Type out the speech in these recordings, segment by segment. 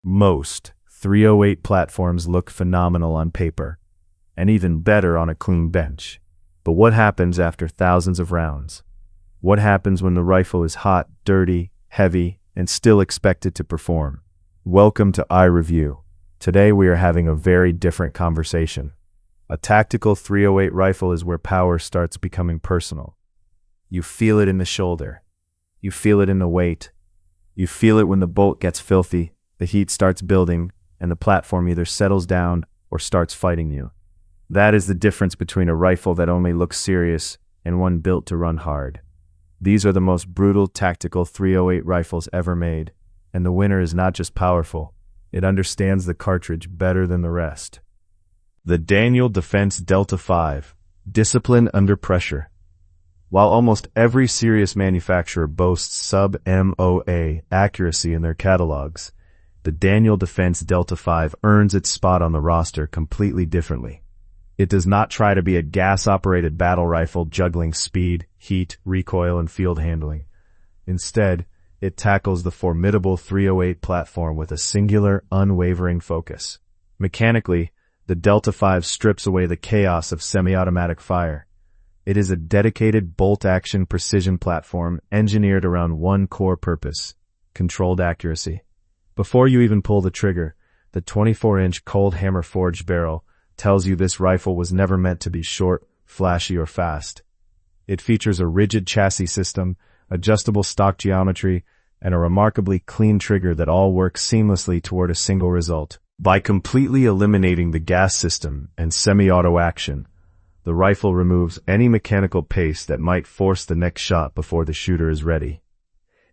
Most 308 platforms look phenomenal on paper, and even better on a clean bench. But what happens after thousands of rounds? What happens when the rifle is hot, dirty, heavy, and still expected to perform? Welcome to iReview. Today we are having a very different conversation. A tactical 308 rifle is where power starts becoming personal. You feel it in the shoulder. You feel it in the weight. You feel it when the bolt gets filthy, the heat starts building, and the platform either settles down or starts fighting you. That is the difference between a rifle that only looks serious and one built to run hard. These are the most brutal tactical 308 rifles ever made, and the winner is not just powerful, it understands the cartridge better than the rest. The Daniel Defense Delta 5, Discipline Under Pressure. While almost every serious manufacturer boasts sub-MOA accuracy in their catalogs, the Daniel Defense Delta 5 earns its spot on the roster completely differently. It does not try to be a gas-operated battle rifle juggling speed, heat, recoil, and field handling. Instead, it tackles the formidable 308 platform with a singular, unwavering focus. Mechanically, the Delta 5 strips away the chaos of semi-automatic fire. It is a dedicated bolt-action precision platform engineered around one core purpose: controlled accuracy. Before you even pull the trigger, the 24-inch cold hammer forged barrel tells you this rifle was never meant to be short, flashy, or fast. It features a rigid chassis system, adjustable stock geometry, and a remarkably clean trigger that all work seamlessly toward a single result. By completely eliminating the gas system and semi-auto action, the rifle removes any mechanical pace that might force the next shot before the shooter is ready.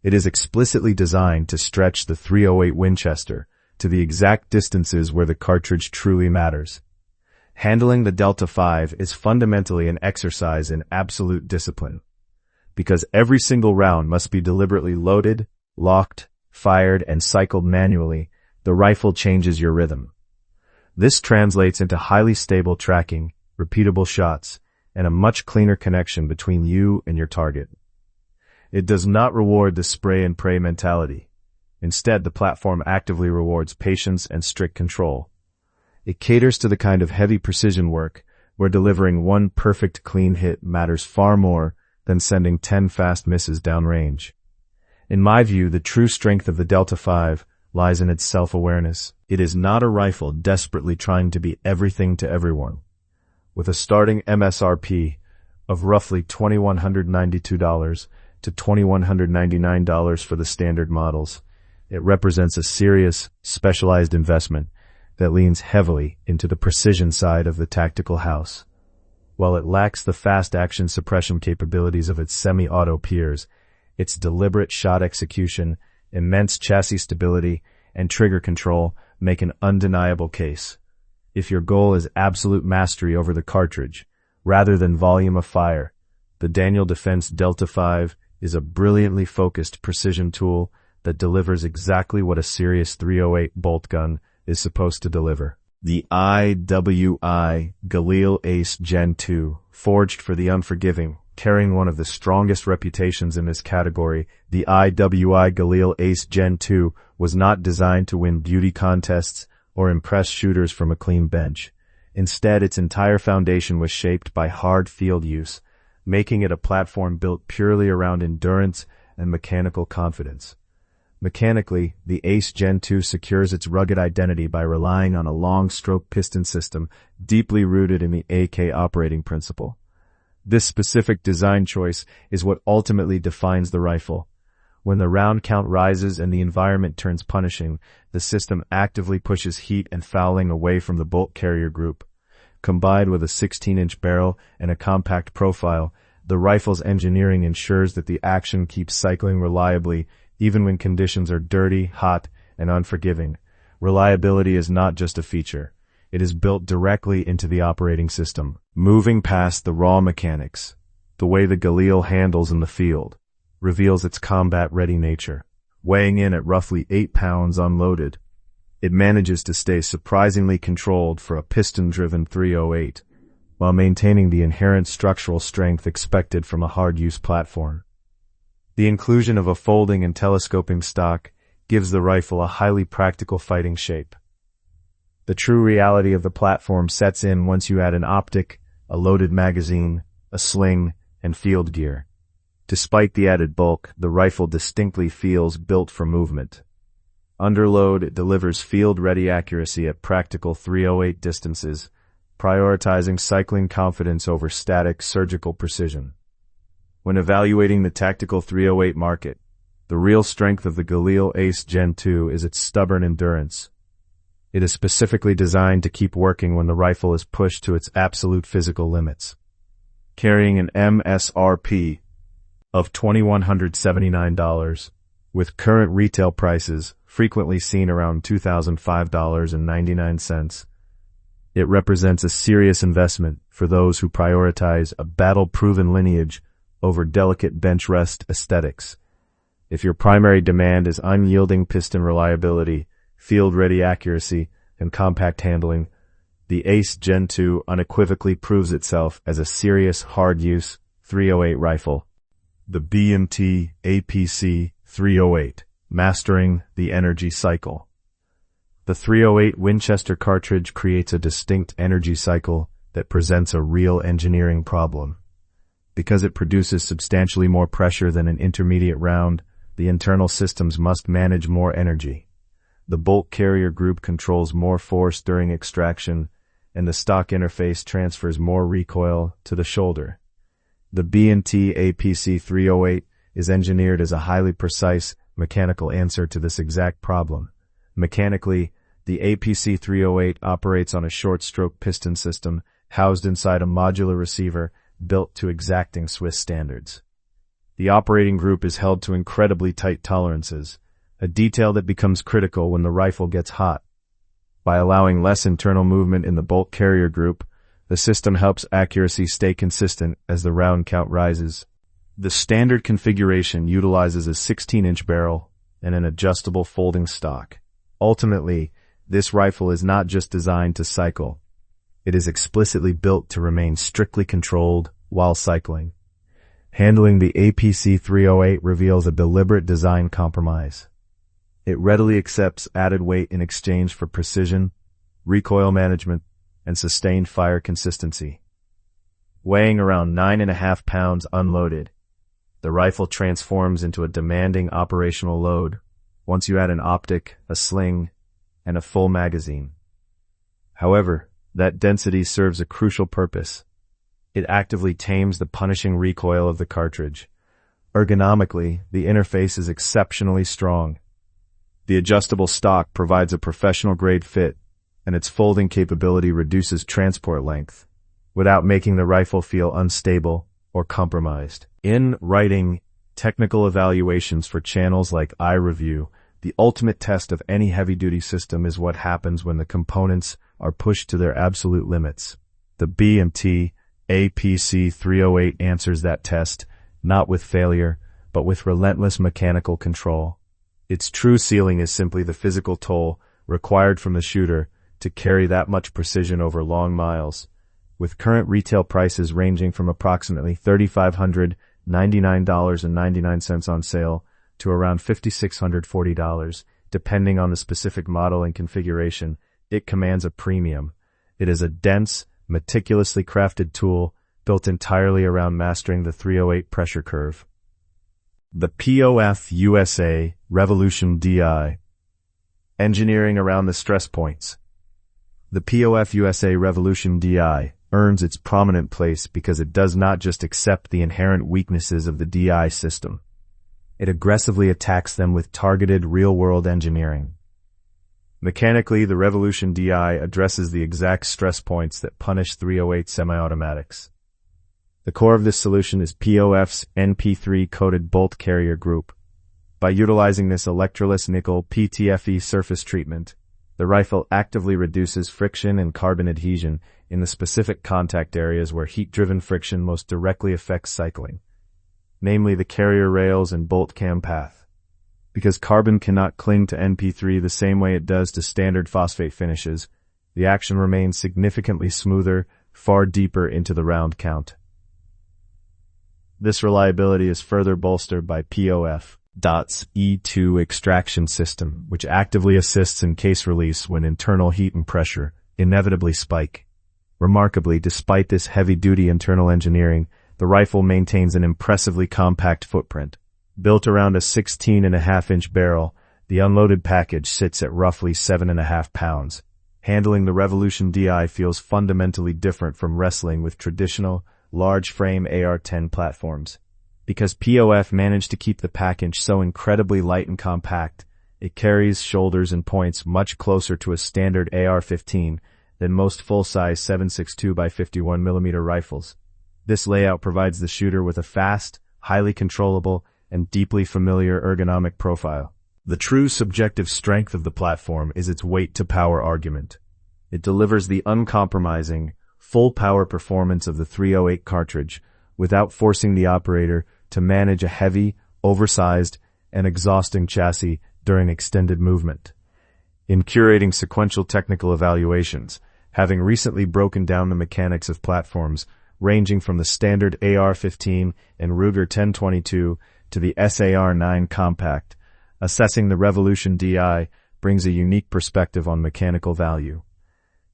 It is explicitly designed to stretch the 308 Winchester to the exact distances where the cartridge truly matters. Handling the Delta 5 is fundamentally an exercise in absolute discipline. Because every single round must be deliberately loaded, locked, fired, and cycled manually, the rifle changes your rhythm. This translates into highly stable tracking, repeatable shots, and a much cleaner connection between you and your target. It does not reward the spray and pray mentality. Instead, the platform actively rewards patience and strict control. It caters to the kind of heavy precision work where delivering one perfect clean hit matters far more than sending 10 fast misses downrange. In my view, the true strength of the Delta 5 lies in its self-awareness. It is not a rifle desperately trying to be everything to everyone. With a starting MSRP of roughly $2,192 to $2,199 for the standard models, it represents a serious, specialized investment that leans heavily into the precision side of the tactical house. While it lacks the fast action suppression capabilities of its semi-auto peers, its deliberate shot execution, immense chassis stability, and trigger control make an undeniable case. If your goal is absolute mastery over the cartridge, rather than volume of fire, the Daniel Defense Delta 5 is a brilliantly focused precision tool that delivers exactly what a serious 308 bolt gun is supposed to deliver. The IWI Galil Ace Gen 2, forged for the unforgiving, carrying one of the strongest reputations in this category, the IWI Galil Ace Gen 2 was not designed to win beauty contests or impress shooters from a clean bench. Instead, its entire foundation was shaped by hard field use, making it a platform built purely around endurance and mechanical confidence. Mechanically, the Ace Gen 2 secures its rugged identity by relying on a long-stroke piston system deeply rooted in the AK operating principle. This specific design choice is what ultimately defines the rifle. When the round count rises and the environment turns punishing, the system actively pushes heat and fouling away from the bolt carrier group. Combined with a 16-inch barrel and a compact profile, the rifle's engineering ensures that the action keeps cycling reliably even when conditions are dirty, hot, and unforgiving. Reliability is not just a feature. It is built directly into the operating system. Moving past the raw mechanics, the way the Galil handles in the field reveals its combat-ready nature. Weighing in at roughly 8 pounds unloaded, it manages to stay surprisingly controlled for a piston-driven 308, while maintaining the inherent structural strength expected from a hard-use platform. The inclusion of a folding and telescoping stock gives the rifle a highly practical fighting shape. The true reality of the platform sets in once you add an optic, a loaded magazine, a sling, and field gear. Despite the added bulk, the rifle distinctly feels built for movement. Under load, it delivers field-ready accuracy at practical .308 distances, prioritizing cycling confidence over static surgical precision. When evaluating the tactical .308 market, the real strength of the Galil Ace Gen 2 is its stubborn endurance. It is specifically designed to keep working when the rifle is pushed to its absolute physical limits. Carrying an MSRP of $2,179, with current retail prices frequently seen around $2,005.99, it represents a serious investment for those who prioritize a battle-proven lineage over delicate bench rest aesthetics. If your primary demand is unyielding piston reliability, field-ready accuracy, and compact handling, the Ace Gen 2 unequivocally proves itself as a serious, hard-use .308 rifle. The B&T APC .308, mastering the energy cycle. The .308 Winchester cartridge creates a distinct energy cycle that presents a real engineering problem. Because it produces substantially more pressure than an intermediate round, the internal systems must manage more energy. The bolt carrier group controls more force during extraction, and the stock interface transfers more recoil to the shoulder. The B&T APC .308 is engineered as a highly precise mechanical answer to this exact problem. Mechanically, the APC .308 operates on a short-stroke piston system housed inside a modular receiver built to exacting Swiss standards. The operating group is held to incredibly tight tolerances, a detail that becomes critical when the rifle gets hot. By allowing less internal movement in the bolt carrier group, the system helps accuracy stay consistent as the round count rises. The standard configuration utilizes a 16-inch barrel and an adjustable folding stock. Ultimately, this rifle is not just designed to cycle. It is explicitly built to remain strictly controlled while cycling. Handling the APC .308 reveals a deliberate design compromise. It readily accepts added weight in exchange for precision, recoil management, and sustained fire consistency. Weighing around 9.5 pounds unloaded, the rifle transforms into a demanding operational load once you add an optic, a sling, and a full magazine. However, that density serves a crucial purpose. It actively tames the punishing recoil of the cartridge. Ergonomically, the interface is exceptionally strong. The adjustable stock provides a professional-grade fit, and its folding capability reduces transport length, without making the rifle feel unstable or compromised. In writing technical evaluations for channels like iReview, the ultimate test of any heavy-duty system is what happens when the components are pushed to their absolute limits. The B&T APC .308 answers that test, not with failure, but with relentless mechanical control. Its true ceiling is simply the physical toll required from the shooter to carry that much precision over long miles. With current retail prices ranging from approximately $3,599.99 on sale to around $5,640, depending on the specific model and configuration, it commands a premium. It is a dense, meticulously crafted tool built entirely around mastering the .308 pressure curve. The POF USA Revolution DI. Engineering around the stress points. The POF USA Revolution DI earns its prominent place because it does not just accept the inherent weaknesses of the DI system. It aggressively attacks them with targeted real-world engineering. Mechanically, the Revolution DI addresses the exact stress points that punish .308 semi-automatics. The core of this solution is POF's NP3-coated bolt carrier group. By utilizing this electroless nickel PTFE surface treatment, the rifle actively reduces friction and carbon adhesion in the specific contact areas where heat-driven friction most directly affects cycling, namely the carrier rails and bolt cam path. Because carbon cannot cling to NP3 the same way it does to standard phosphate finishes, the action remains significantly smoother, far deeper into the round count. This reliability is further bolstered by POF DOTS E2 extraction system, which actively assists in case release when internal heat and pressure inevitably spike. Remarkably, despite this heavy-duty internal engineering, the rifle maintains an impressively compact footprint. Built around a 16.5-inch barrel, the unloaded package sits at roughly 7.5 pounds. Handling the Revolution DI feels fundamentally different from wrestling with traditional, large-frame AR-10 platforms. Because POF managed to keep the package so incredibly light and compact, it carries shoulders and points much closer to a standard AR-15 than most full-size 7.62x51mm rifles. This layout provides the shooter with a fast, highly controllable, and deeply familiar ergonomic profile. The true subjective strength of the platform is its weight-to-power argument. It delivers the uncompromising, full-power performance of the .308 cartridge without forcing the operator to manage a heavy, oversized, and exhausting chassis during extended movement. In curating sequential technical evaluations, having recently broken down the mechanics of platforms ranging from the standard AR-15 and Ruger 1022 to the SAR-9 compact, assessing the Revolution DI brings a unique perspective on mechanical value.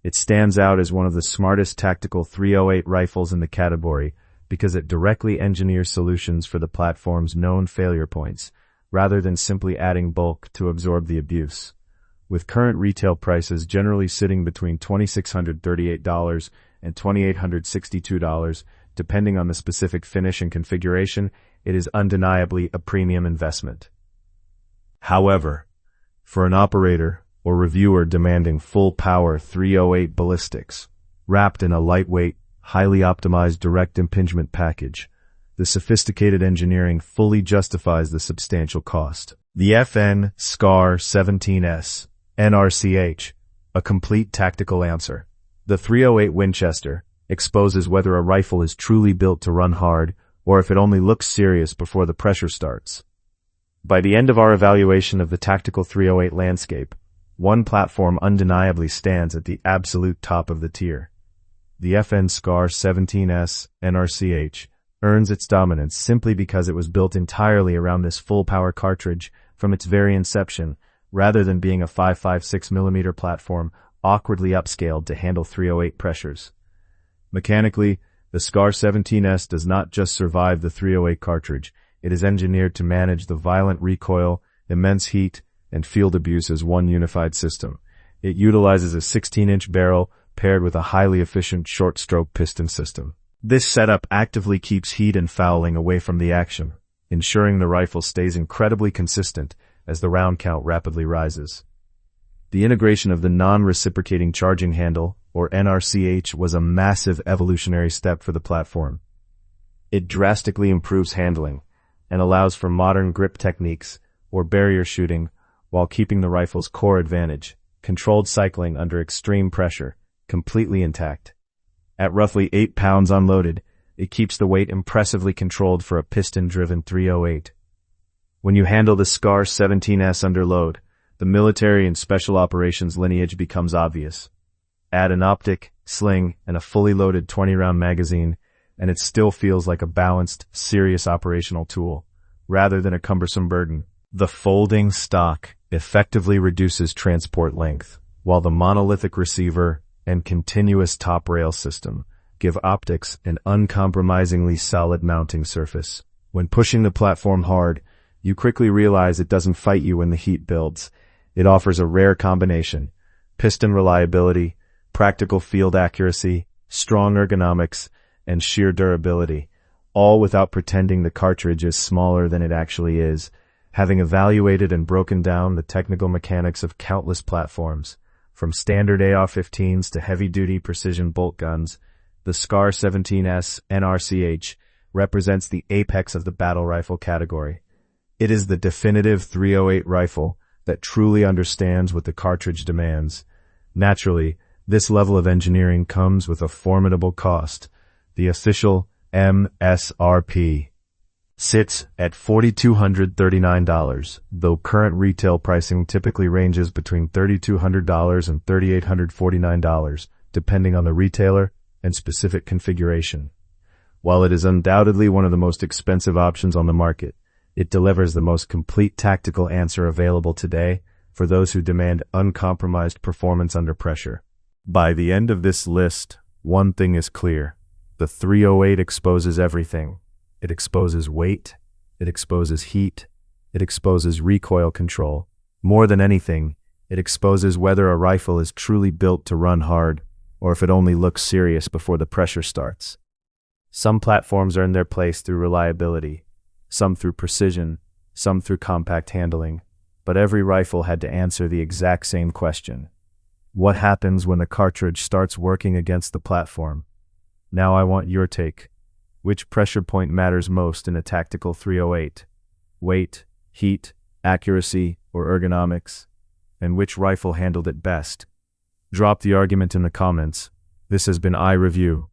It stands out as one of the smartest tactical .308 rifles in the category because it directly engineers solutions for the platform's known failure points, rather than simply adding bulk to absorb the abuse. With current retail prices generally sitting between $2,638 and $2,862, depending on the specific finish and configuration, it is undeniably a premium investment. However, for an operator or reviewer demanding full-power .308 ballistics, wrapped in a lightweight, highly optimized direct impingement package, the sophisticated engineering fully justifies the substantial cost. The FN SCAR 17S NRCH, a complete tactical answer. The .308 Winchester exposes whether a rifle is truly built to run hard or if it only looks serious before the pressure starts. By the end of our evaluation of the tactical .308 landscape, one platform undeniably stands at the absolute top of the tier. The FN SCAR 17S NRCH earns its dominance simply because it was built entirely around this full-power cartridge from its very inception, rather than being a 5.56mm platform awkwardly upscaled to handle .308 pressures. Mechanically, the SCAR 17S does not just survive the .308 cartridge, it is engineered to manage the violent recoil, immense heat, and field abuse as one unified system. It utilizes a 16-inch barrel paired with a highly efficient short-stroke piston system. This setup actively keeps heat and fouling away from the action, ensuring the rifle stays incredibly consistent as the round count rapidly rises. The integration of the non-reciprocating charging handle, or NRCH, was a massive evolutionary step for the platform. It drastically improves handling and allows for modern grip techniques or barrier shooting while keeping the rifle's core advantage, controlled cycling under extreme pressure, completely intact. At roughly 8 pounds unloaded, it keeps the weight impressively controlled for a piston-driven .308. When you handle the SCAR 17S under load, the military and special operations lineage becomes obvious. Add an optic, sling, and a fully loaded 20-round magazine, and it still feels like a balanced, serious operational tool, rather than a cumbersome burden. The folding stock effectively reduces transport length, while the monolithic receiver and continuous top rail system give optics an uncompromisingly solid mounting surface. When pushing the platform hard, you quickly realize it doesn't fight you when the heat builds. It offers a rare combination: piston reliability, practical field accuracy, strong ergonomics, and sheer durability, all without pretending the cartridge is smaller than it actually is. Having evaluated and broken down the technical mechanics of countless platforms, from standard AR-15s to heavy-duty precision bolt guns, the SCAR 17S NRCH represents the apex of the battle rifle category. It is the definitive .308 rifle that truly understands what the cartridge demands. Naturally, this level of engineering comes with a formidable cost. The official MSRP sits at $4,239, though current retail pricing typically ranges between $3,200 and $3,849, depending on the retailer and specific configuration. While it is undoubtedly one of the most expensive options on the market, It delivers the most complete tactical answer available today for those who demand uncompromised performance under pressure. By the end of this list, one thing is clear. The 308 exposes everything. It exposes weight, it exposes heat, it exposes recoil control. More than anything, it exposes whether a rifle is truly built to run hard, or if it only looks serious before the pressure starts. Some platforms earn their place through reliability, some through precision, some through compact handling, but every rifle had to answer the exact same question. What happens when the cartridge starts working against the platform? Now I want your take. Which pressure point matters most in a tactical 308? Weight, heat, accuracy, or ergonomics? And which rifle handled it best? Drop the argument in the comments. This has been iReview.